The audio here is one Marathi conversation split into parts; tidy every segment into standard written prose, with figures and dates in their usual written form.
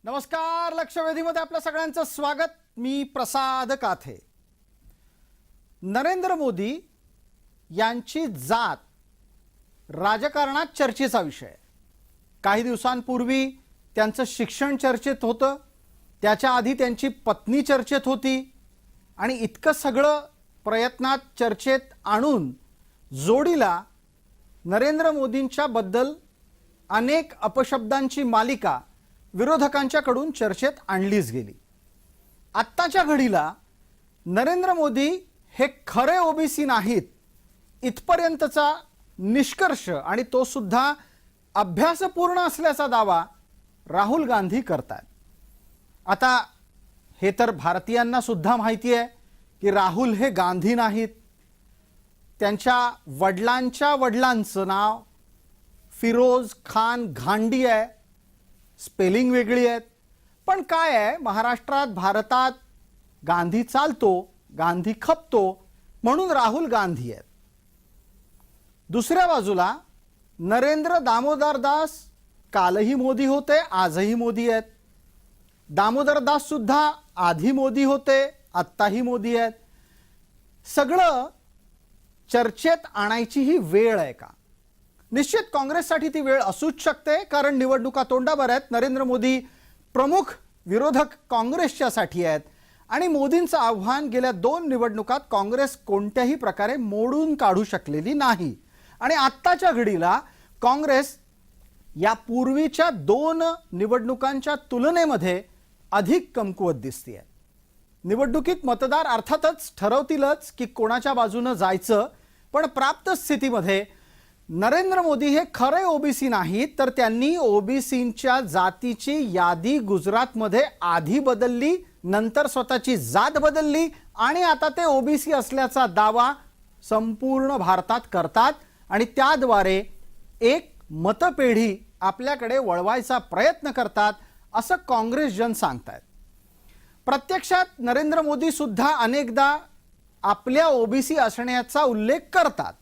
नमस्कार. लक्षवेधीमध्ये आपल्या सगळ्यांचं स्वागत. मी प्रसाद काथे. नरेंद्र मोदी यांची जात राजकारणात चर्चेचा विषय. काही दिवसांपूर्वी त्यांचं शिक्षण चर्चेत होतं, त्याच्या आधी त्यांची पत्नी चर्चेत होती आणि इतकं सगळं प्रयत्नात चर्चेत आणून जोडीला नरेंद्र मोदींच्या बद्दल अनेक अपशब्दांची मालिका विरोधकांच्याकडून चर्चेत आणलीच गेली. आत्ताच्या घडीला नरेंद्र मोदी हे खरे ओबीसी नाहीत इथपर्यंतचा निष्कर्ष आणि तो सुद्धा अभ्यासपूर्ण असल्याचा दावा राहुल गांधी करतात. आता हे तर भारतीयांना सुद्धा माहिती आहे की राहुल हे गांधी नाहीत. त्यांच्या वडिलांच्या वडिलांचं नाव फिरोज खान घांडी आहे. स्पेलिंग वेगळी आहेत, पण काय आहे, महाराष्ट्रात भारतात गांधी चालतो, गांधी खपतो म्हणून राहुल गांधी आहेत. दुसऱ्या बाजूला नरेंद्र दामोदर दास कालही मोदी होते, आजही मोदी आहेत. दामोदर दास सुद्धा आधी मोदी होते, आत्ताही मोदी आहेत. सगळं चर्चेत आणायची ही वेळ आहे का? निश्चित काँग्रेससाठी ती वेळ असूच शकते, कारण निवडणुका तोंडावर आहेत. नरेंद्र मोदी प्रमुख विरोधक काँग्रेसच्यासाठी आहेत आणि मोदींचं आव्हान गेल्या 2 निवडणुकात काँग्रेस कोणत्याही प्रकारे मोडून काढू शकलेली नाही. आणि आत्ताच्या घडीला काँग्रेस या पूर्वीच्या 2 निवडणुकांच्या तुलनेमध्ये अधिक कमकुवत दिसते. निवडणुकीत मतदार अर्थातच ठरवतीलच की कोणाच्या बाजूने जायचं, पण प्राप्त स्थितीमध्ये नरेंद्र मोदी हे खरे ओबीसी नाहीत, तर त्यांनी ओबीसींच्या जातीची यादी गुजरातमध्ये आधी बदलली, नंतर स्वतःची जात बदलली आणि आता ते ओबीसी असल्याचा दावा संपूर्ण भारतात करतात आणि त्याद्वारे एक मतपेढी आपल्याकडे वळवायचा प्रयत्न करतात असं काँग्रेसजन सांगतात. प्रत्यक्षात नरेंद्र मोदी सुद्धा अनेकदा आपल्या ओबीसी असण्याचा उल्लेख करतात.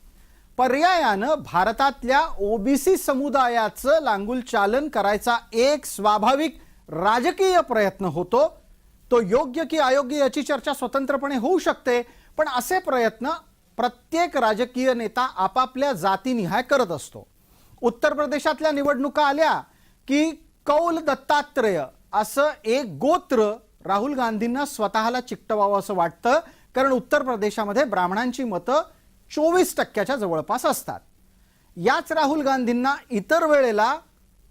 पर्यायानं भारतातल्या ओबीसी समुदायाचं लांगुलचालन करायचा एक स्वाभाविक राजकीय प्रयत्न होतो. तो योग्य की अयोग्य याची चर्चा स्वतंत्रपणे होऊ शकते, पण असे प्रयत्न प्रत्येक राजकीय नेता आपापल्या जातीनिहाय करत असतो. उत्तर प्रदेशातल्या निवडणुका आल्या की कौल दत्तात्रेय असं एक गोत्र राहुल गांधींना स्वतःला चिकटवावं असं वाटतं, कारण उत्तर प्रदेशामध्ये ब्राह्मणांची मतं 24% जवळपास असतात. याच राहुल गांधींना इतर वेळेला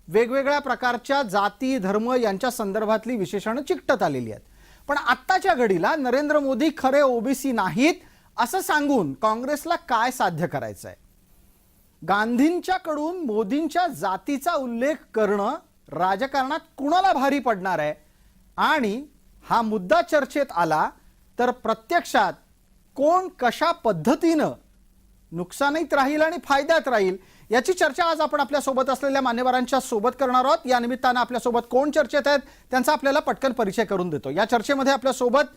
वेगवेगळ्या प्रकारच्या जाती धर्म यांच्या संदर्भातली विशेषणं चिकटत आलेली आहेत. पण आत्ताच्या घडीला नरेंद्र मोदी खरे ओबीसी नाहीत असं सांगून काँग्रेसला काय साध्य करायचं आहे? गांधींच्याकडून मोदींच्या जातीचा उल्लेख करणं राजकारणात कुणाला भारी पडणार आहे? आणि हा मुद्दा चर्चेत आला तर प्रत्यक्षात कोण कशा पद्धतीनं नुकसानीत राहील आणि फायद्यात राहील याची चर्चा आज आपण आपल्या सोबत असलेल्या मान्यवरांच्या सोबत करणार आहोत. या निमित्तानं आपल्या सोबत कोण चर्चेत आहेत त्यांचा आपल्याला पटकन परिचय करून देतो. या चर्चेमध्ये आपल्या सोबत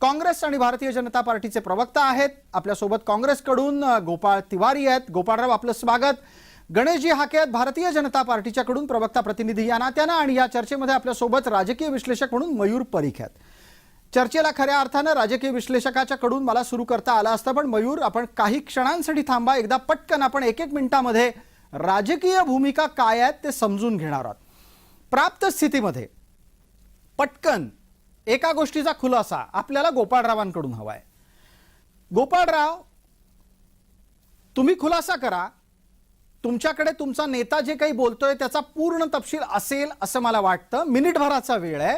काँग्रेस आणि भारतीय जनता पार्टीचे प्रवक्ता आहेत. आपल्या सोबत काँग्रेसकडून गोपाळ तिवारी आहेत. गोपाळराव, आपलं स्वागत. गणेशजी हाके आहेत भारतीय जनता पार्टीच्याकडून प्रवक्ता प्रतिनिधी या नात्यानं, आणि या चर्चेमध्ये आपल्या सोबत राजकीय विश्लेषक म्हणून मयूर परीख आहेत. चर्चेला खऱ्या अर्थानं राजकीय विश्लेषकाच्या कडून मला सुरू करता आलं असतं, पण मयूर, आपण काही क्षणांसाठी थांबा. एकदा पटकन आपण 1-1 मिनिटामध्ये राजकीय भूमिका काय आहेत ते समजून घेणार आहोत. प्राप्त स्थितीमध्ये पटकन एका गोष्टीचा खुलासा आपल्याला गोपाळरावांकडून हवा आहे. गोपाळराव, तुम्ही खुलासा करा. तुमच्याकडे तुमचा नेता जे काही बोलतोय त्याचा पूर्ण तपशील असेल असं मला वाटतं. मिनिटभराचा वेळ आहे.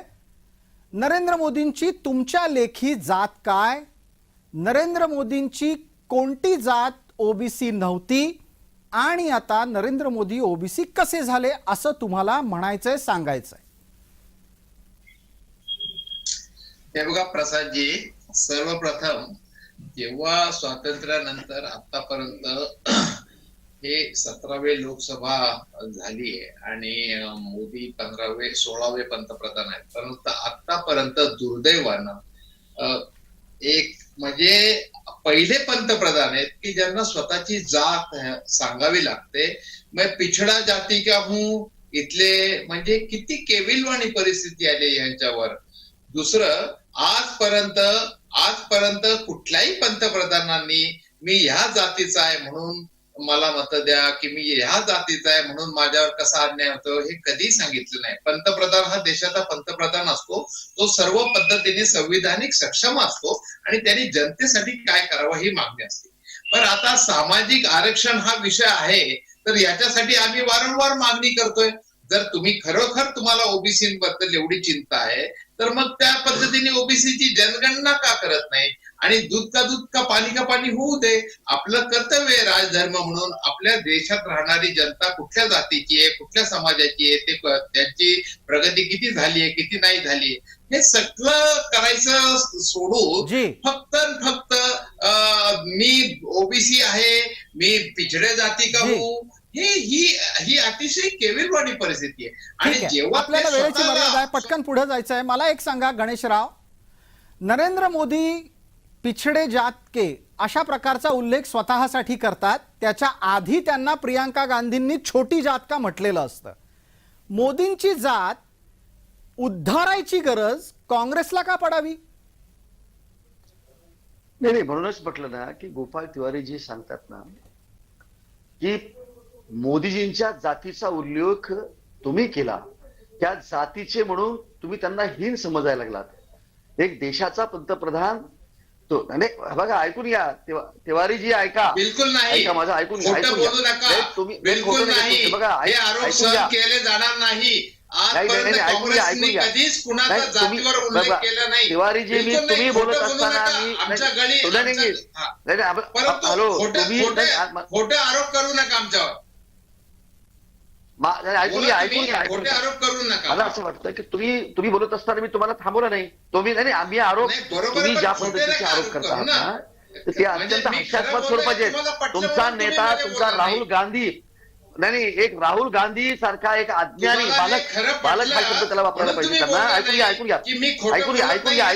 नरेंद्र मोदींची तुमच्या लेखी जात काय? नरेंद्र मोदींची कोणती जात ओबीसी नव्हती आणि आता नरेंद्र मोदी ओबीसी कसे झाले असं तुम्हाला म्हणायचंय, सांगायचंय? हे बघा प्रसादजी, सर्वप्रथम जेव्हा स्वातंत्र्यानंतर आतापर्यंत हे 17वे लोकसभा झाली आहे आणि मोदी 16वे पंतप्रधान आहेत, परंतु आतापर्यंत दुर्दैवानं एक म्हणजे पहिले पंतप्रधान आहेत की ज्यांना स्वतःची जात सांगावी लागते. मैं पिछड़ा जाती का हूँ, इथले म्हणजे किती केविलवाणी परिस्थिती आली यांच्यावर. दुसरं, आजपर्यंत कुठल्याही पंतप्रधानांनी मी ह्या जातीचा आहे म्हणून मला मत द्या, की मी ह्या जातीचा आहे म्हणून माझ्यावर कसा अन्याय होतो हे कधी सांगितलं नाही. पंतप्रधान हा देशाचा पंतप्रधान असतो, तो सर्व पद्धतीने संविधानिक सक्षम असतो आणि त्यांनी जनतेसाठी काय करावं ही मागणी असते. पण आता सामाजिक आरक्षण हा विषय आहे, तर याच्यासाठी आम्ही वारंवार मागणी करतोय. जर तुम्ही खरोखर तुम्हाला ओबीसी बद्दल एवढी चिंता आहे, तर मग त्या पद्धतीने ओबीसीची जनगणना का करत नाही? आणि दूध का पाणी होऊ दे. आपलं कर्तव्य आहे राजधर्म म्हणून. आपल्या देशात राहणारी जनता कुठल्या जातीची आहे, कुठल्या समाजाची आहे, ते त्यांची प्रगती किती झाली आहे, किती नाही झाली, हे सगळं करायचं सोडून फक्त मी ओबीसी आहे, मी पिछडे जाती का हूँ, ही अतिशय केविलवाणी परिस्थिती आहे. आणि जेव्हा आपल्याला वेळेची मर्यादा आहे, पटकन पुढे जायचं आहे. मला एक सांगा गणेशराव, नरेंद्र मोदी पिछडे जात के अशा प्रकारचा उल्लेख स्वतःसाठी करतात, त्याच्या आधी त्यांना प्रियांका गांधींनी छोटी जात का म्हटलेलं असतं. मोदींची जात उद्धारायची गरज काँग्रेसला का पडावी? नाही, म्हणूनच म्हटलं ना की गोपाळ तिवारी जी सांगतात ना की मोदीजींच्या जातीचा उल्लेख तुम्ही केला, त्या जातीचे म्हणून तुम्ही त्यांना हीन समजायला लागलात. एक देशाचा पंतप्रधान तो बघा, ऐकून घ्या तिवारीजी, ऐका. बिलकुल नाही, ऐका माझं, ऐकून घ्या. तुम्ही बिलकुल नाही, बघा आरोप सहन केले जाणार नाही. आजपर्यंत काँग्रेसने कधीच कुणाचा जातीवर उल्लेख केला नाही. तिवारीजी, मी तुम्ही बोलत असताना हॅलो, तुम्ही खोटे आरोप करू नका आमच्यावर. ऐकून घ्या, ऐकून घ्या. खोटे आरोप करू नका. मला असं वाटतं की तुम्ही बोलत असताना मी तुम्हाला थांबवलं नाही. तुम्ही नाही, आम्ही आरोप, तुम्ही ज्या पद्धतीचे आरोप करता ना ते अत्यंत हास्यास्पद स्वरूपाचे आहेत. तुमचा नेता, तुमचा राहुल गांधी, नाही, एक राहुल गांधी सारखा एक अज्ञानी बालक हा शब्द त्याला वापरायला पाहिजे त्यांना. ऐकून घ्या.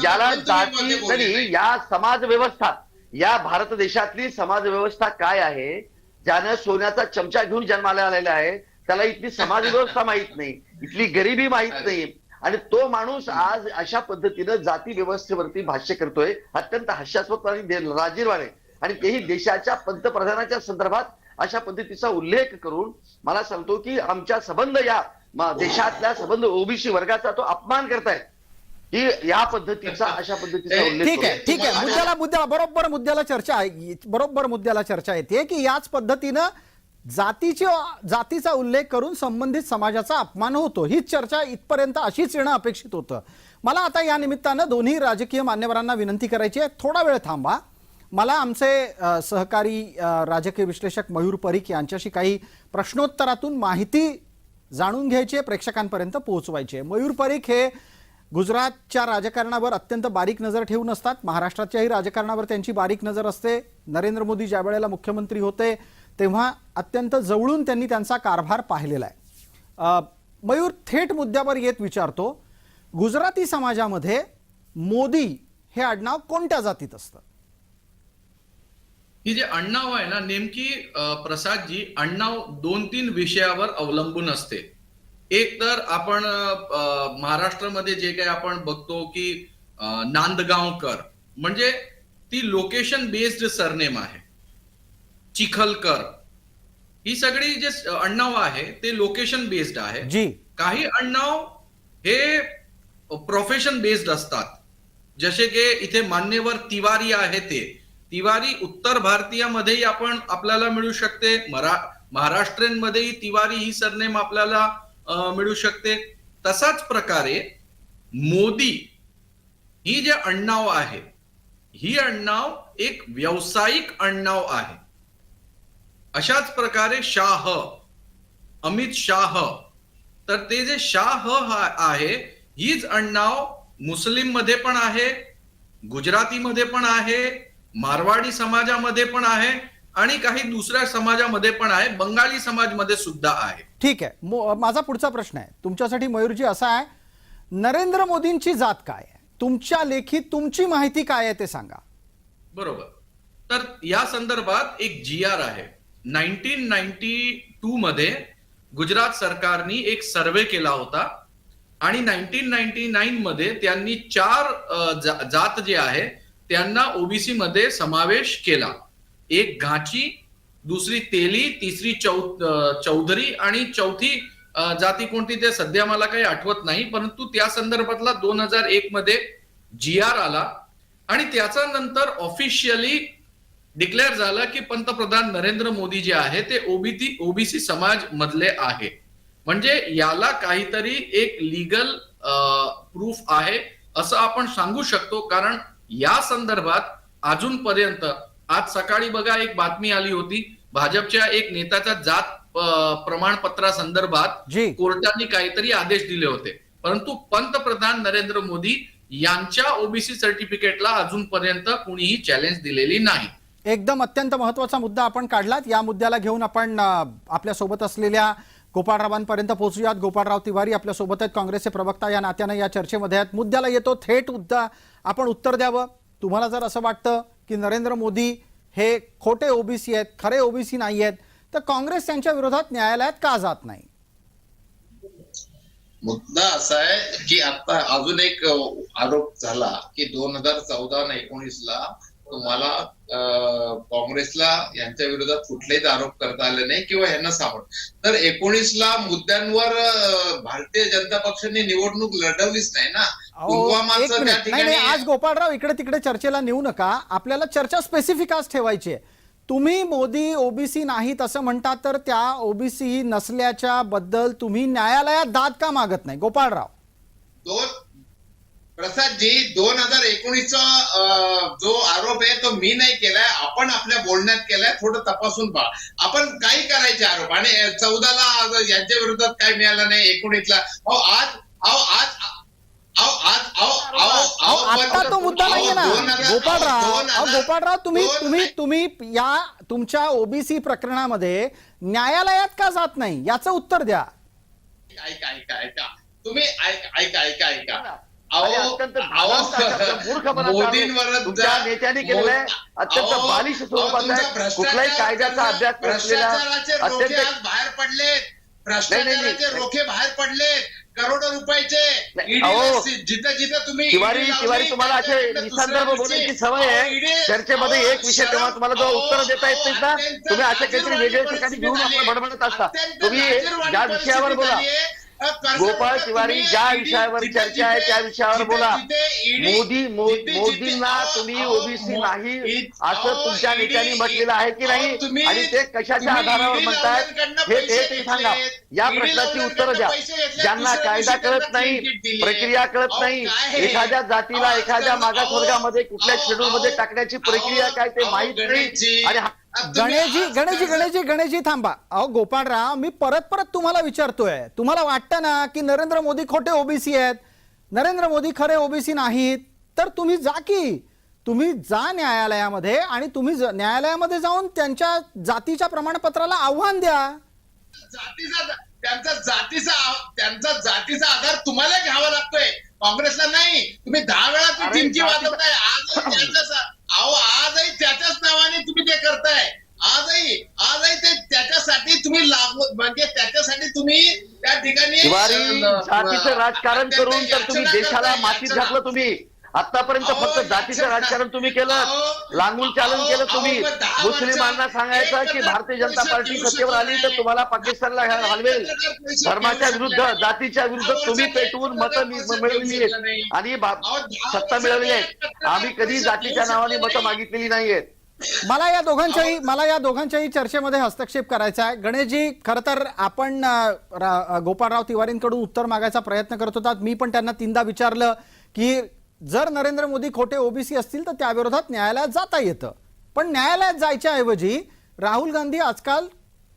ज्याला जाती तरी या समाज व्यवस्था, या भारत देशातली समाज व्यवस्था काय आहे, ज्यानं सोन्याचा चमचा घेऊन जन्माला आलेला आहे, त्याला इथली समाज व्यवस्था माहित नाही, इथली गरिबी माहित नाही. आणि तो माणूस आज अशा पद्धतीनं जाती व्यवस्थेवरती भाष्य करतोय, अत्यंत हास्यास्पद आणि लाजिरवाणे, आणि तेही देशाच्या पंतप्रधानाच्या संदर्भात अशा पद्धतीचा उल्लेख करून मला सांगतो की आमच्या संबंध, या देशातल्या संबंध ओबीसी वर्गाचा तो अपमान करताय की या पद्धतीचा, अशा पद्धतीचा उल्लेख. ठीक आहे, बरोबर मुद्द्याला चर्चा येते की याच पद्धतीनं जातीचा उल्लेख करून संबंधित समाजाचा अपमान होतो. हीच चर्चा इथपर्यंत अशीच येणं अपेक्षित होतं. मला आता या निमित्तानं दोन्ही राजकीय मान्यवरांना विनंती करायची आहे, थोडा वेळ थांबा. मला आमचे सहकारी राजकीय विश्लेषक मयूर परीख यांच्याशी काही प्रश्नोत्तरातून माहिती जाणून घ्यायची आहे, प्रेक्षकांपर्यंत पोहोचवायची आहे. मयूर परीख हे गुजरातच्या राजकारणावर अत्यंत बारीक नजर ठेवून असतात. महाराष्ट्राच्याही राजकारणावर त्यांची बारीक नजर असते. नरेंद्र मोदी ज्या वेळेला मुख्यमंत्री होते तेव्हा अत्यंत जवळून त्यांनी त्यांचा कारभार पाहिलेला आहे. मयूर, थेट मुद्द्यावर येत विचारतो, गुजराती समाजामध्ये मोदी हे आडनाव कोणत्या जातीत असतं? ही जे आडनाव आहे ना, नेमकी प्रसादजी, आडनाव 2-3 विषयावर अवलंबून असते. एक तर आपण महाराष्ट्रामध्ये जे काही आपण बघतो की नांदगावकर, म्हणजे ती लोकेशन बेस्ड सरनेम आहे. चिखलकर, ही सगळी जे आडनाव आहे ते लोकेशन बेस्ड आहे. काही आडनाव हे प्रोफेशन बेस्ड असतात. जसे की इथे मान्यवर तिवारी आहे, ते तिवारी उत्तर भारतीयामध्येही आपल्याला मिळू शकते, महाराष्ट्रीयनमध्येही तिवारी ही सरनेम आपल्याला मिळू शकते. तसाच प्रकारे मोदी ही जे आडनाव आहे, ही आडनाव एक व्यावसायिक आडनाव आहे. अशाच प्रकारे शाह, अमित शाह, तर ते जे शाह आहे, हीच आडनाव मुस्लिम मध्ये पण आहे, गुजरातीमध्ये पण आहे, मारवाडी समाजामध्ये पण आहे आणि काही दुसऱ्या समाजामध्ये पण आहे, बंगाली समाजमध्ये सुद्धा आहे. ठीक आहे, माझा पुढचा प्रश्न आहे तुमच्यासाठी मयूरजी असा आहे, नरेंद्र मोदींची जात काय आहे? तुमच्या लेखीत तुमची माहिती काय आहे ते सांगा. बरोबर. तर या संदर्भात एक GR आहे 1992 मध्ये, गुजरात सरकारने एक सर्वे केला होता आणि 1999 मध्ये त्यांनी 4 जात जे आहे त्यांना ओबीसी मध्ये समावेश केला. एक घाची, दुसरी तेली, तिसरी चौधरी आणि चौथी जाती कोणती ते सध्या मला काही आठवत नाही, परंतु त्या संदर्भातला 2001 मध्ये GR आला आणि त्याचा नंतर ऑफिशियली डिक्लेअर झालं की पंतप्रधान नरेंद्र मोदी जे आहे ते ओबीसी समाज मधले आहे. म्हणजे याला काहीतरी एक लीगल प्रूफ आहे असं आपण सांगू शकतो. कारण या संदर्भात अजूनपर्यंत, आज सकाळी बघा एक बातमी आली होती, भाजपच्या एक नेत्याच्या जात प्रमाणपत्रासंदर्भात कोर्टाने काहीतरी आदेश दिले होते, परंतु पंतप्रधान नरेंद्र मोदी यांच्या ओबीसी सर्टिफिकेटला अजूनपर्यंत कुणीही चॅलेंज दिलेली नाही. एकदम अत्यंत महत्वाचा मुद्दा आपण काढलात. या मुद्द्याला घेऊन आपण आपल्या सोबत असलेल्या गोपाळरावांपर्यंत पोहोचूयात. गोपाळराव तिवारी आपल्या सोबत आहेत, काँग्रेसचे प्रवक्ता या नात्यानं या चर्चेमध्ये आहेत. मुद्द्याला येतो, थेट मुद्दा आपण उत्तर द्यावं. तुम्हाला जर असं वाटतं की नरेंद्र मोदी हे खोटे ओबीसी आहेत, खरे ओबीसी नाही आहेत, तर काँग्रेस त्यांच्या विरोधात न्यायालयात का जात नाही? मुद्दा असा आहे की आता अजून एक आरोप झाला की 2014 आणि 2019ला तुम्हाला काँग्रेसला यांच्या विरोधात कुठलेच आरोप करता आले नाही किंवा यांना सामोरं. तर 19ला मुद्द्यांवर भारतीय जनता पक्षाने निवडणूक लढवलीच नाही ना. पुलवामाचं त्या ठिकाणी. आज गोपाळराव इकडे तिकडे चर्चेला नेऊ नका, आपल्याला चर्चा स्पेसिफिक आज ठेवायची आहे. तुम्ही मोदी ओबीसी नाहीत असं म्हणतात, तर त्या ओबीसी नसल्याच्या बद्दल तुम्ही न्यायालयात दाद का मागत नाही? गोपाळराव प्रसादजी, 2019चा जो आरोप आहे तो मी नाही केलाय, आपण आपल्या बोलण्यात केलाय. थोडं तपासून पहा. आपण काही करायचे आरोप आणि 14ला यांच्या विरोधात काय मिळालं नाही, 19ला आता तो मुद्दा नाहीये ना गोपाळराव. तुम्ही या तुमच्या ओबीसी प्रकरणामध्ये न्यायालयात का जात नाही याचं उत्तर द्या. ऐका तुम्ही ऐका मोदींवर तुमच्या नेत्यांनी केलेलं आहे अत्यंत बालिश स्वरूपाचा कुठलाही कायद्याचा अभ्यास नसलेला अत्यंत बाहेर पडलेत, भ्रष्टाचाराचे रोखे बाहेर पडलेत, करोडो रुपयाचे. जिथे तुम्ही तिवारी तुम्हाला असे निसंदर्भ बोलण्याची सवय आहे. चर्चेमध्ये एक विषय तेव्हा तुम्हाला जो उत्तर देता येत नाही ना, तुम्ही अशा काहीतरी वेगळ्या ठिकाणी घेऊन आपण बडबडत असता. तुम्ही ज्या विषयावर बोला गोपाळ तिवारी, ज्या विषयावर चर्चा आहे त्या विषयावर बोला. मोदींना तुम्ही ओबीसी नाही असं तुमच्या नेत्यांनी म्हटलेलं आहे की नाही, आणि ते कशाच्या आधारावर म्हणतात हे सांगा. या प्रश्नाची उत्तर द्या. ज्यांना कायदा कळत नाही, प्रक्रिया कळत नाही, एखाद्या जातीला एखाद्या मागासवर्गामध्ये कुठल्या शेड्यूलमध्ये टाकण्याची प्रक्रिया काय ते माहित नाही. आणि गणेशजी थांबा. अहो गोपाळराव, मी परत तुम्हाला विचारतोय, तुम्हाला वाटतं ना की नरेंद्र मोदी खोटे ओबीसी आहेत, नरेंद्र मोदी खरे ओबीसी नाहीत, तर तुम्ही जा न्यायालयामध्ये आणि तुम्ही न्यायालयामध्ये जाऊन त्यांच्या जातीच्या प्रमाणपत्राला आव्हान द्या. त्यांचा जातीचा आधार तुम्हाला घ्यावा लागतोय, काँग्रेसला नाही. तुम्ही 10 वेळा ती चिंची वाजवताय. आजही त्याच्याच नावाने तुम्ही ते करताय. आजही ते त्याच्यासाठी तुम्ही म्हणजे त्याच्यासाठी तुम्ही त्या ठिकाणी जातीचं राजकारण करून तर तुम्ही देशाला मातीत घातलं. तुम्ही आतापर्यंत फक्त जातीचं राजकारण तुम्ही केलं, लांगून चालन केलं. तुम्ही मुस्लिमांना सांगायचं की भारतीय जनता पार्टी सत्तेवर आली तर तुम्हाला पाकिस्तानला हलवेल. धर्माच्या विरुद्ध, जातीच्या विरुद्ध तुम्ही पेटवून मतं मिळवली आहेत आणि सत्ता मिळवली आहे. आम्ही कधी जातीच्या नावाने मतं मागितलेली नाहीयेत. मला या दोघांच्याही चर्चेमध्ये हस्तक्षेप करायचा आहे. गणेशजी, खरं तर आपण गोपाळराव तिवारींकडून उत्तर मागायचा प्रयत्न करत होतात. मी पण त्यांना 3दा विचारलं की जर नरेंद्र मोदी खोटे ओबीसी असतील तर त्याविरोधात न्यायालयात जाता येतं, पण न्यायालयात जायच्या ऐवजी राहुल गांधी आजकाल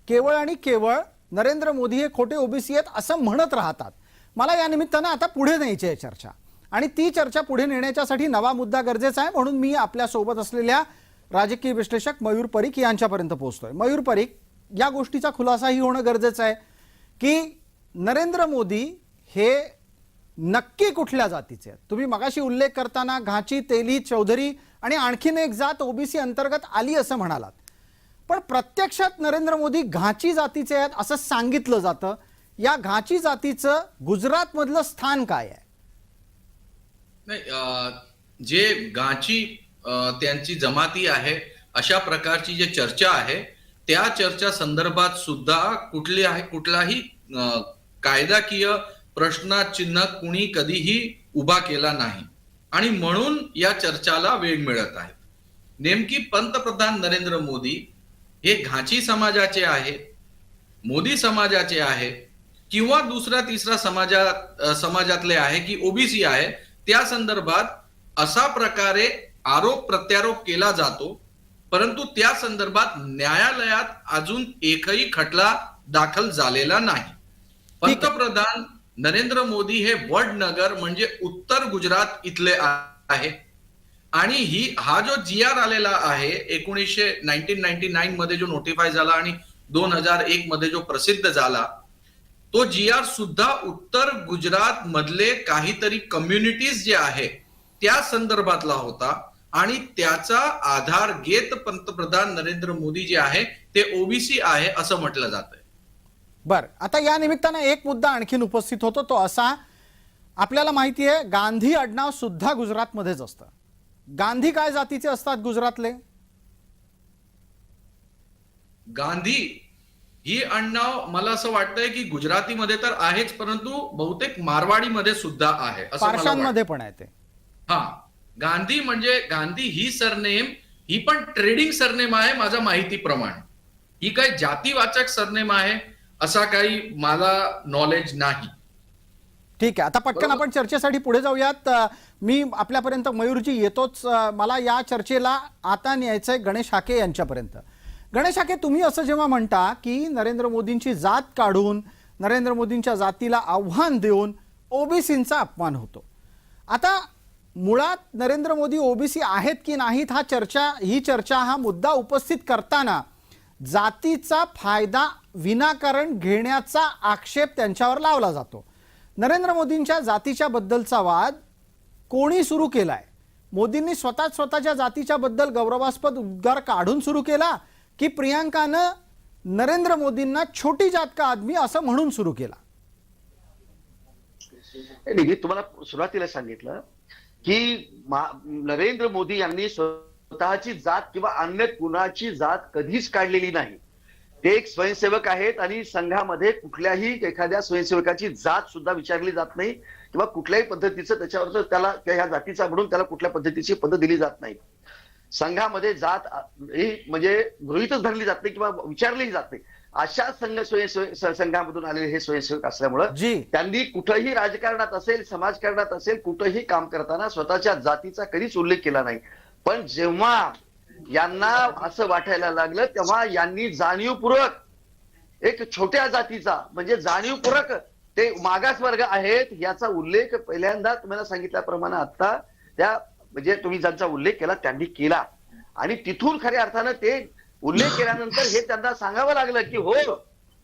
केवळ आणि केवळ नरेंद्र मोदी हे खोटे ओबीसी आहेत असं म्हणत राहतात. मला या निमित्तानं आता पुढे न्यायची आहे चर्चा, आणि ती चर्चा पुढे नेण्यासाठी नवा मुद्दा गरजेचा आहे. म्हणून मी आपल्या सोबत असलेल्या राजकीय विश्लेषक मयूर परीख यांच्यापर्यंत पोहोचतोय. मयूर परीख, या गोष्टीचा खुलासाही होणं गरजेचं आहे की नरेंद्र मोदी हे नक्की कुठल्या जातीचे आहेत? तुम्ही मगाशी उल्लेख करताना घाची, तेली, चौधरी आणि आणखीन एक जात ओबीसी अंतर्गत आली असं म्हणालात. पण प्रत्यक्षात नरेंद्र मोदी घाची जातीचे आहेत असं सांगितलं जातं. या घाची जातीचं गुजरात मधलं स्थान काय आहे? नाही, जे गाची त्यांची जमाती आहे अशा प्रकारची जे चर्चा आहे त्या चर्चा संदर्भात सुद्धा कुठलाही कायदाकीय प्रश्नचिन्ह कुणी कधीही उभा केला नाही आणि म्हणून या चर्चाला वेग मिळत आहे. नेमकी पंतप्रधान नरेंद्र मोदी हे घाची समाजाचे आहेत, मोदी समाजाचे आहे किंवा दुसऱ्या तिसऱ्या समाजातले आहे की ओबीसी आहे, त्या संदर्भात असा प्रकारे आरोप प्रत्यारोप केला जातो, परंतु त्या संदर्भात न्यायालयात अजून एकही खटला दाखल झालेला नाही. पंतप्रधान नरेंद्र मोदी हे वडनगर म्हणजे उत्तर गुजरात इथले आहे आणि हा जो GR आलेला आहे 1999 मध्ये जो नोटिफाय झाला आणि 2001 मध्ये जो प्रसिद्ध झाला, तो GR सुद्धा उत्तर गुजरात मधले काहीतरी कम्युनिटीज जे आहे त्या संदर्भातला होता आणि त्याचा आधार घेत पंतप्रधान नरेंद्र मोदी जे आहे ते ओबीसी आहे असं म्हटलं जातंय. बर, आता या निमित्तानं एक मुद्दा आणखीन उपस्थित होतो, तो असा, आपल्याला माहिती आहे गांधी आडनाव सुद्धा गुजरातमध्येच असतं. गांधी काय जातीचे असतात गुजरातले? गांधी ही आडनाव मला असं वाटतंय की गुजरातीमध्ये तर आहेच, परंतु बहुतेक मारवाडीमध्ये सुद्धा आहे असं मला वाटतं. पारशांमध्ये पण आहे ते. हा, गांधी म्हणजे गांधी ही सरनेम ही पण ट्रेडिंग सरनेम आहे माझ्या माहितीप्रमाणे. ही काही जातीवाचक सरनेम आहे असा काही मला नॉलेज नाही. ठीक आहे, आता पटकन आपण चर्चेसाठी पुढे जाऊयात. मी आपल्यापर्यंत मयूरजी येतोच. मला या चर्चेला आता न्यायचंय गणेश हाके यांच्यापर्यंत. गणेश हाके, तुम्ही असं जेव्हा म्हणता की नरेंद्र मोदींची जात काढून नरेंद्र मोदींच्या जातीला आव्हान देऊन ओबीसींचा अपमान होतो, आता मुळात नरेंद्र मोदी ओबीसी आहेत की नाहीत ही चर्चा हा मुद्दा उपस्थित करताना जातीचा फायदा विनाकारण घेण्याचा आक्षेप त्यांच्यावर लावला जातो. नरेंद्र मोदींच्या जातीच्या बद्दलचा वाद कोणी सुरू केलाय? मोदींनी स्वतःच्या जातीच्या बद्दल गौरवास्पद उद्गार काढून सुरू केला की प्रियांकानं नरेंद्र मोदींना छोटी जात का आदमी असं म्हणून सुरू केला? मी तुम्हाला सुरुवातीला सांगितलं की नरेंद्र मोदी यांनी स्वतःची जात किंवा अन्य कुणाची जात कधीच काढलेली नाही. ते एक स्वयंसेवक आहेत आणि संघामध्ये कुठल्याही एखाद्या स्वयंसेवकाची जात सुद्धा विचारली जात नाही किंवा कुठल्याही पद्धतीचं त्याच्यावर त्याला ह्या जातीचा म्हणून त्याला कुठल्या पद्धतीची पद्धत दिली जात नाही. संघामध्ये जात ही म्हणजे गृहीतच धरली जात नाही किंवा विचारली जात नाही. अशा संघामधून आलेले हे स्वयंसेवक असल्यामुळं त्यांनी कुठंही राजकारणात असेल, समाजकारणात असेल, कुठंही काम करताना स्वतःच्या जातीचा कधीच उल्लेख केला नाही. पण जेव्हा यांना असं वाटायला लागलं तेव्हा यांनी जाणीवपूर्वक एक छोट्या जातीचा म्हणजे जाणीवपूर्वक ते मागासवर्ग आहेत याचा उल्लेख पहिल्यांदा तुम्हाला सांगितल्याप्रमाणे आता त्या म्हणजे तुम्ही ज्यांचा उल्लेख केला त्यांनी केला आणि तिथून खऱ्या अर्थानं ते उल्लेख केल्यानंतर हे त्यांना सांगावं लागलं की हो,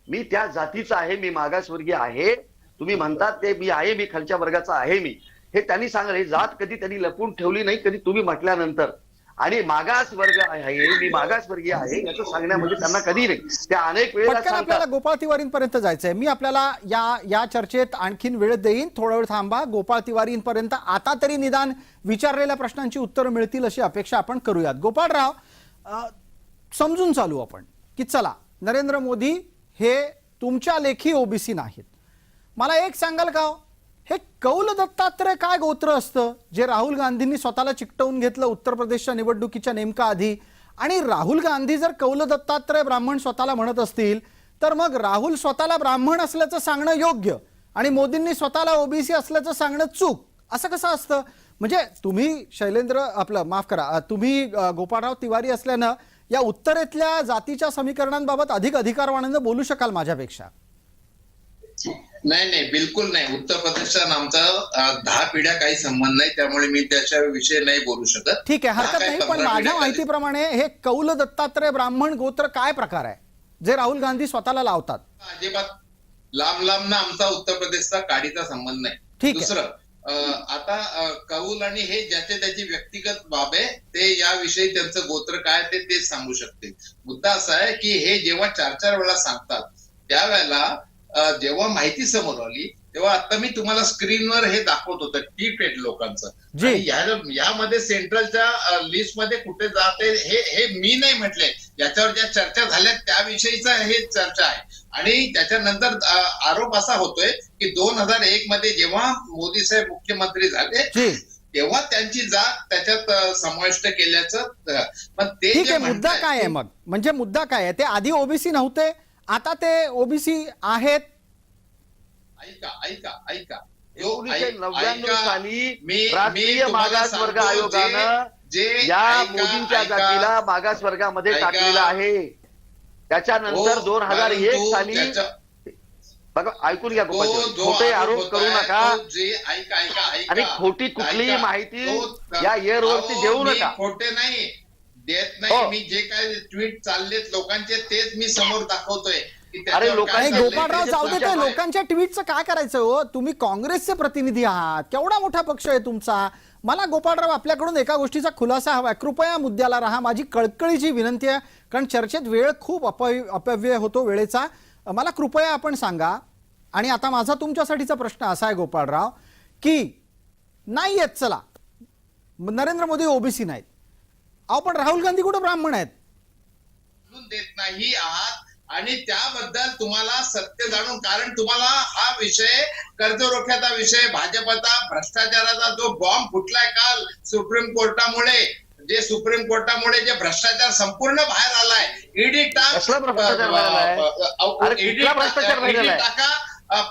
मी त्या जातीचा आहे, मी मागासवर्गीय आहे, तुम्ही म्हणतात ते मी आहे, मी खालच्या वर्गाचा आहे, मी हे त्यांनी सांगलं. हे जात कधी त्यांनी लपून ठेवली नाही, कधी तुम्ही म्हटल्यानंतर. आणि मागासवर्ग आहे, मी मागासवर्गीय आहे याचं सांगण्यामध्ये त्यांना कधी नाही. त्या अनेक वेळेला आपल्याला गोपाळ तिवारींपर्यंत जायचंय. मी आपल्याला या चर्चेत आणखीन वेळ देईन, थोडा वेळ थांबा. गोपाळ तिवारींपर्यंत आता तरी निदान विचारलेल्या प्रश्नांची उत्तरं मिळतील अशी अपेक्षा आपण करूयात. गोपाळराव, समजून चालू आपण की चला नरेंद्र मोदी हे तुमच्या लेखी ओबीसी नाहीत. मला एक सांगाल का, हे कौल दत्तात्रय काय गोत्र असतं जे राहुल गांधींनी स्वतःला चिकटवून घेतलं उत्तर प्रदेशच्या निवडणुकीच्या नेमका आधी? आणि राहुल गांधी जर कौल दत्तात्रय ब्राह्मण स्वतःला म्हणत असतील तर मग राहुल स्वतःला ब्राह्मण असल्याचं सांगणं योग्य आणि मोदींनी स्वतःला ओबीसी असल्याचं सांगणं चूक, असं कसं असतं? म्हणजे तुम्ही तुम्ही गोपाळराव तिवारी असल्यानं या उत्तरेतल्या जातीच्या समीकरणांबाबत अधिक अधिकारवाणानं बोलू शकाल माझ्यापेक्षा. नाही, बिलकुल नाही. उत्तर प्रदेशचा आमचा 10 पिढ्या काही संबंध नाही, त्यामुळे मी त्याच्याविषयी नाही बोलू शकत. ठीक आहे, हरकत नाही. पण माझ्या माहितीप्रमाणे हे कौल दत्तात्रय ब्राह्मण गोत्र काय प्रकार आहे जे राहुल गांधी स्वतःला लावतात? अजिबात लांब ना आमचा उत्तर प्रदेशचा काडीचा संबंध नाही. दुसरं, आता कौल आणि हे ज्याचे त्याची व्यक्तिगत बाब आहे, ते याविषयी त्यांचं गोत्र काय तेच सांगू शकते. मुद्दा असा आहे की हे जेव्हा 4-4 वेळा सांगतात, त्यावेळेला जेव्हा माहिती समोर आली तेव्हा आता मी तुम्हाला स्क्रीनवर हे दाखवत होतं ट्वीट आहेत लोकांचं, आणि यामध्ये सेंट्रलच्या लिस्टमध्ये कुठे जाते हे मी नाही म्हटलंय, याच्यावर ज्या चर्चा झाल्या त्याविषयीचा हे चर्चा आहे. आणि त्याच्यानंतर आरोप असा होतोय की 2001 मध्ये जेव्हा मोदी साहेब मुख्यमंत्री झाले तेव्हा त्यांची जात त्याच्यात समाविष्ट केल्याचं. पण ते ठीक आहे, मुद्दा काय आहे मग? म्हणजे मुद्दा काय आहे? ते आधी ओबीसी नव्हते, आता ते ओबीसी आहेत. ऐका 1999 साली राष्ट्रीय मागास वर्ग आयोगानं या मोदींच्या जातीला मागास वर्गामध्ये टाकलेलं आहे. त्याच्यानंतर 2001 साली बघा, ऐकून घ्या गोपालजी, खोटे आरोप करू नका आणि खोटी कुठलीही माहिती या एअरवरती देऊ नका. खोटे नाही देत नाही मी, जे काय ट्विट चाललेत लोकांचे तेच मी समोर दाखवतोय. अरे लोकांनी गोपाळराव जाऊ दे, ते लोकांच्या ट्विटचं काय करायचं हो? तुम्ही काँग्रेसचे प्रतिनिधी आहात, केवढा मोठा पक्ष आहे तुमचा. मला गोपाळराव आपल्याकडून एका गोष्टीचा खुलासा हवा, कृपया मुद्द्याला राहा, माझी कळकळीची विनंती आहे, कारण चर्चेत वेळ खूप अपव्यय होतो वेळेचा. मला कृपया आपण सांगा. आणि आता माझा तुमच्यासाठीचा प्रश्न असा आहे गोपाळराव, की नाही आहेत, चला नरेंद्र मोदी ओबीसी नाहीत, अहो पण राहुल गांधी कुठे ब्राह्मण आहेत? देत नाही आहात आणि त्याबद्दल तुम्हाला सत्य जाणून, कारण तुम्हाला हा विषय कर्जरोख्याचा विषय, भाजपचा भ्रष्टाचाराचा जो बॉम्ब फुटलाय काल सुप्रीम कोर्टामुळे, जे भ्रष्टाचार संपूर्ण बाहेर आलाय, ईडी टाका,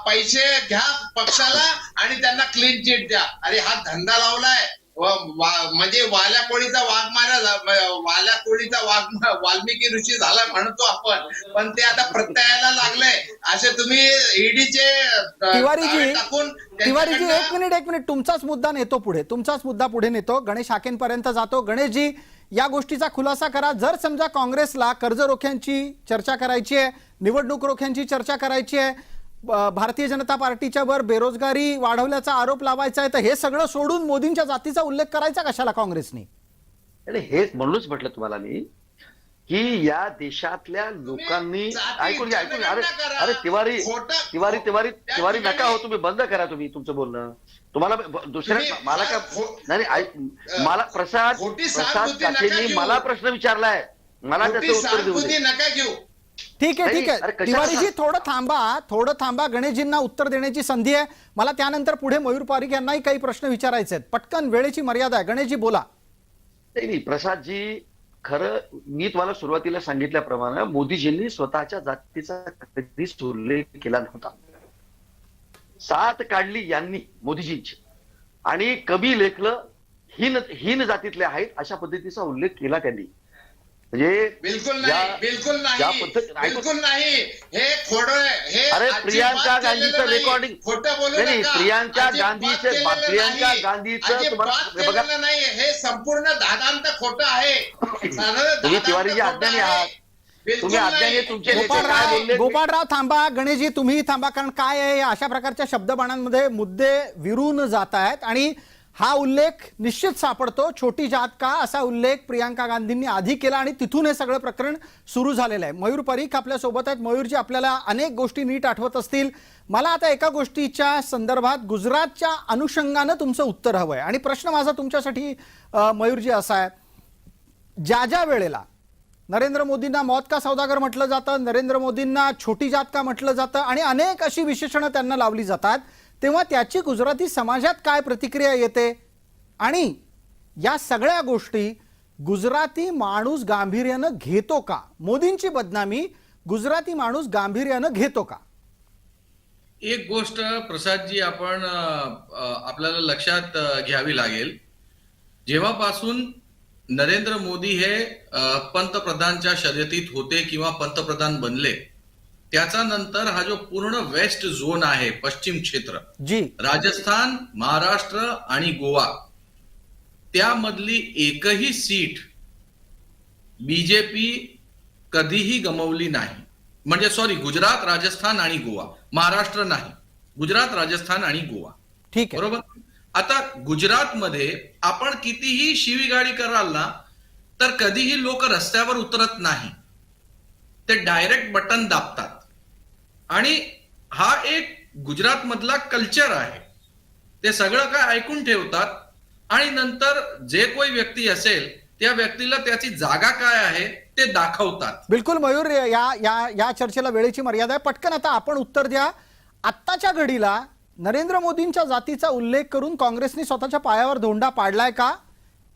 पैसे घ्या पक्षाला आणि त्यांना क्लीन चिट द्या. अरे हा धंदा लावलाय, म्हणजे वाल्या कोळीचा वाल्मिकी ऋषी झाला म्हणतो आपण, पण ते आता प्रत्ययाला लागलंय. असे तुम्ही ईडीचे तिवारीजी एक मिनिट, तुमचाच मुद्दा पुढे नेतो, गणेश हाकेंपर्यंत जातो. गणेशजी, या गोष्टीचा खुलासा करा. जर समजा काँग्रेसला कर्जरोख्यांची चर्चा करायची आहे, निवडणूक रोख्यांची चर्चा करायची आहे, भारतीय जनता पार्टीच्या वर बेरोजगारी वाढवल्याचा आरोप लावायचा आहे, तर हे सगळं सोडून मोदींच्या जातीचा उल्लेख करायचा कशाला काँग्रेसने? हेच म्हणूनच म्हटलं तुम्हाला मी की या देशातल्या लोकांनी ऐकून घ्या. अरे तिवारी नका हो, तुम्ही बंद करा तुम्ही तुमचं बोलणं. तुम्हाला दुसऱ्या मला काय नाही, मला प्रसाद काठेंनी मला प्रश्न विचारलाय, मला त्याचं उत्तर देऊ दे. नका घेऊ. ठीक आहे तिवारीजी, थोडं थांबा. गणेशजींना उत्तर देण्याची संधी आहे. मला त्यानंतर पुढे मयूर पारिक यांनाही काही प्रश्न विचारायचे आहेत. पटकन, वेळेची मर्यादा आहे. गणेशजी बोला. नाही प्रसादजी, खरं मी तुम्हाला सुरुवातीला सांगितल्याप्रमाणे मोदीजींनी स्वतःच्या जातीचा कधीच उल्लेख केला नव्हता. साथ काढली यांनी मोदीजींची, आणि कवी लेखलं हीन जातीतले आहेत अशा पद्धतीचा उल्लेख केला त्यांनी. म्हणजे बिलकुल नाही, हे खोड आहे. हे अरे प्रियांका गांधीचं रेकॉर्डिंग, खोटं बोलू नका. प्रियांका गांधीचं बघा नाही, हे संपूर्ण दादांत खोटं आहे. तुम्ही तिवारीजी अज्ञानी आहात, तुम्ही अज्ञानी. तुमचे गोपाळराव थांबा, गणेशजी तुम्ही थांबा, कारण काय आहे, अशा प्रकारच्या शब्दबाणांमध्ये मुद्दे विरून जात आहेत आणि हा उल्लेख निश्चित सापडतो. छोटी जात का असा उल्लेख प्रियांका गांधींनी आधी केला आणि तिथून हे सगळं प्रकरण सुरू झालेलं आहे. मयूर परीख आपल्या सोबत आहेत. मयूरजी, आपल्याला अनेक गोष्टी नीट आठवत असतील. मला आता एका गोष्टीच्या संदर्भात गुजरातच्या अनुषंगानं तुमचं उत्तर हवं आहे. आणि प्रश्न माझा तुमच्यासाठी मयूरजी असा आहे, ज्या वेळेला नरेंद्र मोदींना मौत का सौदागर म्हटलं जातं, नरेंद्र मोदींना छोटी जात का म्हटलं जातं आणि अनेक अशी विशेषणं त्यांना लावली जातात, तेव्हा त्याची गुजराती समाजात काय प्रतिक्रिया येते? आणि या सगळ्या गोष्टी गुजराती माणूस गांभीर्यानं घेतो का? मोदींची बदनामी गुजराती माणूस गांभीर्यानं घेतो का? एक गोष्ट प्रसादजी आपण आपल्याला लक्षात घ्यावी लागेल. जेव्हापासून नरेंद्र मोदी हे पंतप्रधानच्या शर्यतीत होते किंवा पंतप्रधान बनले, त्याचा नंतर हा जो पूर्ण वेस्ट झोन आहे, पश्चिम क्षेत्र, राजस्थान, महाराष्ट्र आणि गोवा, त्यामधली एकही सीट बीजेपी कधीही गमावली नाही. म्हणजे सॉरी, गुजरात, राजस्थान आणि गोवा, महाराष्ट्र नाही, गुजरात, राजस्थान आणि गोवा, ठीक आहे, बरोबर. आता गुजरातमध्ये आपण कितीही शिवीगाळी कराल ना, तर कधीही लोक रस्त्यावर उतरत नाही, ते डायरेक्ट बटन दाबतात. आणि हा एक गुजरात मधला कल्चर आहे. ते सगळं काय ऐकून ठेवतात आणि नंतर जे कोणी व्यक्ती असेल त्या व्यक्तीला त्याची जागा काय आहे ते दाखवतात. बिलकुल मयूर, या चर्चेला वेळेची मर्यादा आहे. पटकन आता आपण उत्तर द्या. आत्ताच्या घडीला नरेंद्र मोदींच्या जातीचा उल्लेख करून काँग्रेसने स्वतःच्या पायावर धोंडा पाडलाय का?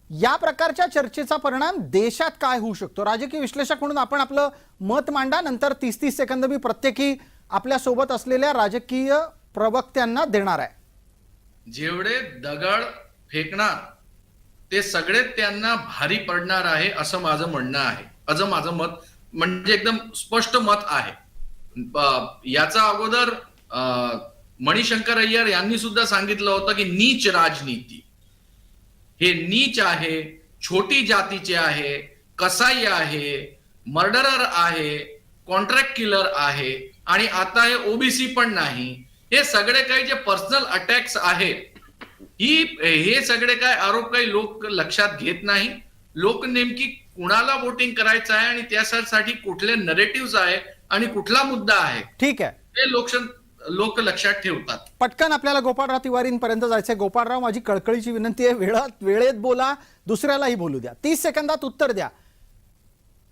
या प्रकारच्या चर्चेचा परिणाम देशात काय होऊ शकतो? राजकीय विश्लेषक म्हणून आपण आपलं मत मांडा. नंतर 30-30 सेकंद मी प्रत्येकी आपल्या सोबत असलेल्या राजकीय प्रवक्त्यांना देणार आहे. जेवढे दगड फेकणार ते सगळे त्यांना भारी पडणार आहे, असं माझं म्हणणं आहे. असं माझं मत, म्हणजे एकदम स्पष्ट मत आहे. याचा अगोदर मणिशंकर अय्यर यांनी सुद्धा सांगितलं होतं की नीच राजनीती, हे नीच आहे, छोटी जातीचे आहे, कसाई आहे, मर्डरर आहे, कॉन्ट्रॅक्ट किलर आहे, आणि आता हे ओबीसी पण नाही. हे सगळे काही जे पर्सनल अटॅक्स आहेत, हे सगळे काय आरोप काही लोक लक्षात घेत नाही. लोक नेमकी कुणाला वोटिंग करायचं आहे आणि त्यासाठी कुठले नरेटिव्ह आहे आणि कुठला मुद्दा आहे, ठीक आहे, ते लोक लक्षात ठेवतात. पटकन आपल्याला गोपाळराव तिवारींपर्यंत जायचंय. गोपाळराव, माझी कळकळीची विनंती आहे, वेळेत बोला, दुसऱ्यालाही बोलू द्या. 30 सेकंदात उत्तर द्या.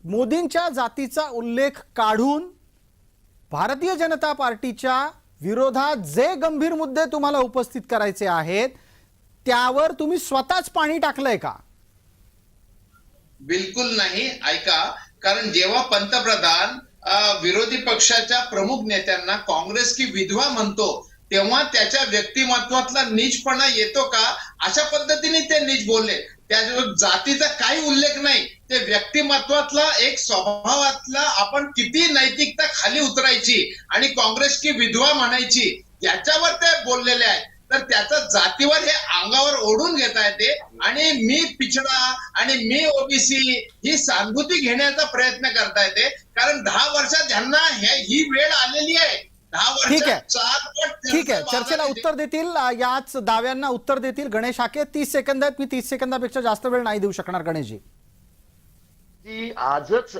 मोदींच्या जातीचा उल्लेख काढून भारतीय जनता पार्टीच्या विरोधात जे गंभीर मुद्दे तुम्हाला उपस्थित करायचे आहेत त्यावर तुम्ही स्वतःच पाणी टाकलंय का? बिलकुल नाही. ऐका, कारण जेव्हा पंतप्रधान विरोधी पक्षाच्या प्रमुख नेत्यांना काँग्रेस की विधवा म्हणतो, तेव्हा त्याच्या व्यक्तिमत्वातला नीचपणा येतो का? अशा पद्धतीने ते नीच बोलले. त्या जातीचा काही उल्लेख नाही, ते व्यक्तिमत्वातला एक स्वभावातला आपण किती नैतिकता खाली उतरायची आणि काँग्रेस की विधवा म्हणायची, याच्यावर ते बोललेले आहेत. तर त्याचा जातीवर हे अंगावर ओढून घेता येते आणि मी पिछडा आणि मी ओबीसी ही सहानुभूती घेण्याचा प्रयत्न करता येते. कारण 10 वर्षात ज्यांना ही वेळ आलेली आहे, 10 वर्षात ठीक आहे, चर्चेला उत्तर देतील, याच दाव्यांना उत्तर देतील गणेश हाके. 30 सेकंद आहेत, मी 30 सेकंदापेक्षा जास्त वेळ नाही देऊ शकणार. गणेशजी, की आजच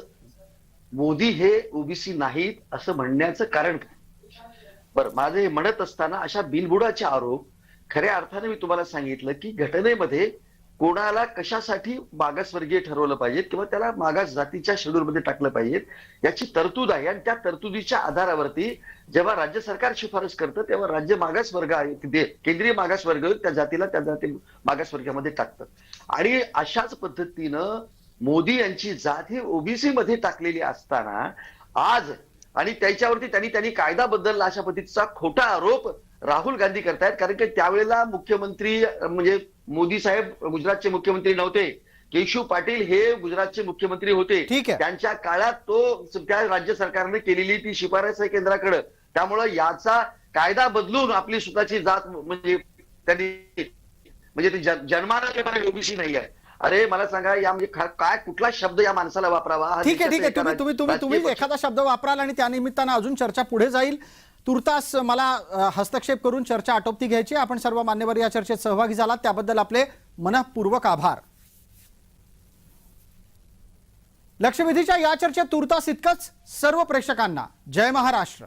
मोदी हे ओबीसी नाहीत असं म्हणण्याचं कारण काय? बरं, माझं हे म्हणत असताना अशा बिनबुडाचे आरोप, खऱ्या अर्थाने मी तुम्हाला सांगितलं की घटनेमध्ये कोणाला कशासाठी मागासवर्गीय ठरवलं पाहिजे किंवा त्याला मागास जातीच्या शेड्यूलमध्ये टाकलं पाहिजे याची तरतूद आहे. आणि त्या तरतुदीच्या आधारावरती जेव्हा राज्य सरकार शिफारस करतं तेव्हा राज्य मागासवर्ग आहे, केंद्रीय मागासवर्ग त्या जातीला त्या जाती मागासवर्गामध्ये टाकतं. आणि अशाच पद्धतीनं मोदी यांची जात ही ओबीसी मध्ये टाकलेली असताना आज आणि त्याच्यावरती त्यांनी कायदा बदलला अशा पद्धतीचा खोटा आरोप राहुल गांधी करतायत. कारण की त्यावेळेला मुख्यमंत्री म्हणजे मोदी साहेब गुजरातचे मुख्यमंत्री नव्हते, केशू पाटील हे गुजरातचे मुख्यमंत्री होते. त्यांच्या काळात त्या राज्य सरकारने केलेली ती शिफारस आहे केंद्राकडे. त्यामुळे याचा कायदा बदलून आपली स्वतःची जात म्हणजे त्यांनी म्हणजे ती जन्माला ओबीसी नाही आहे. अरे मला सांगा, या म्हणजे काय कुठला शब्द या माणसाला वापरावा? ठीक आहे, तुम्ही एखादा शब्द वापराल आणि त्यानिमित्तानं अजून चर्चा पुढे जाईल. तुर्तास मला हस्तक्षेप करून चर्चा आटोपती घ्यायची. आपण सर्व मान्यवर या चर्चेत सहभागी झालात त्याबद्दल आपले मनःपूर्वक आभार. लक्षवेधीच्या या चर्चेत तुर्तास इतकंच. सर्व प्रेक्षकांना जय महाराष्ट्र.